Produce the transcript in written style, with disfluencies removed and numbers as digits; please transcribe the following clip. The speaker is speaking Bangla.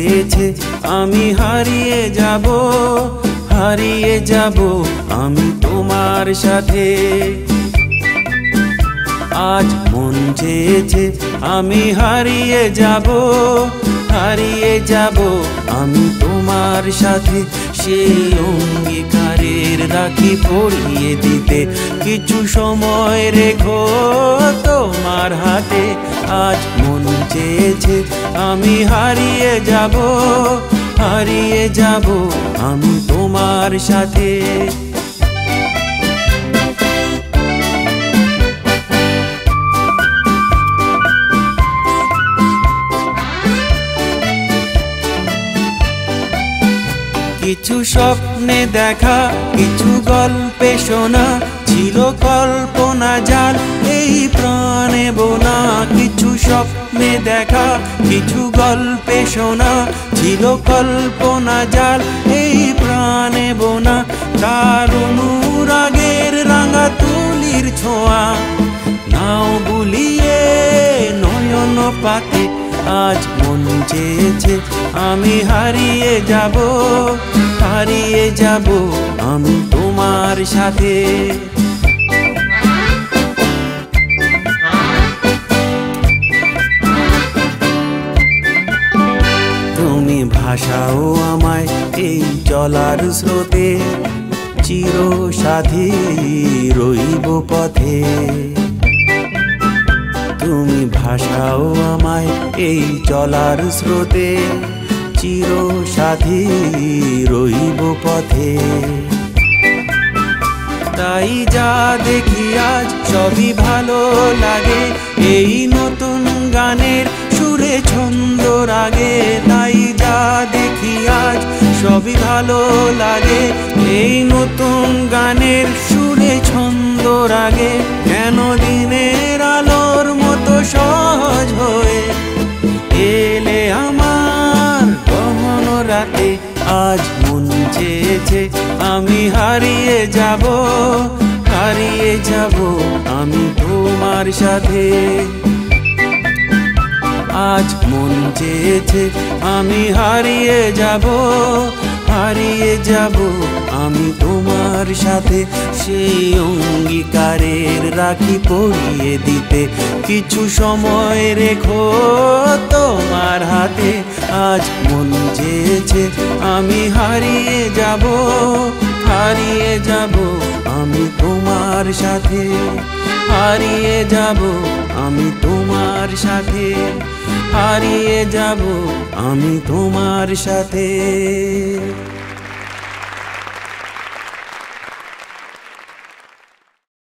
চেয়েছে আমি হারিয়ে যাব আমি তোমার সাথে। আজ মন চেয়েছে আমি হারিয়ে যাব আমি তোমার সাথে। সেই অঙ্গীকারের রাখি পরিয়ে দিতে কিছু সময় রেখো তোমার হাতে। আজ মন চেয়েছে আমি হারিয়ে যাব আমি তোমার সাথে। কিছু স্বপ্নে দেখা, কিছু গল্পে শোনা, ছিল কল্পনা জাল এই প্রাণে বোনা। কিছু স্বপ্নে দেখা, কিছু গল্পে শোনা, ছিল কল্পনা জাল এই প্রাণে বোনা। তার অনুরাগের রাঙা তুলির ছোঁয়া নাও বুলিয়ে নয়ন পাতে। আজ মন চেয়েছে আমি হারিয়ে যাব আমি তোমার সাথে। তুমি ভাসাও আমায় এই চলার স্রোতে, চির সাথী রইব পথে। তুমি ভাসাও আমায় এই চলার স্রোতে, চির সাথী রইব পথে। তাই যা দেখি আজ সবই ভালো লাগে, এই নতুন গানের সুরে ছন্দ রাগে। তাই যা দেখি আজ সবই ভালো লাগে, এই নতুন গানের সুরে ছন্দ রাগে। কেন দিনের আলোর মতো সহজ হয়ে এলে আমার গহন রাতে। আজ মন চেয়েছে আমি হারিয়ে যাব আমি তোমার সাথে। আজ মন চেয়েছে আমি হারিয়ে যাব আমি তোমার সাথে। সেই অঙ্গীকারের রাখি পরিয়ে দিতে কিছু সময় রেখো তোমার হাতে। আজ মন চেয়েছে আমি হারিয়ে যাব আমি তোমার সাথে। হারিয়ে যাব আমি তোমার সাথে, হারিয়ে যাব আমি তোমার সাথে।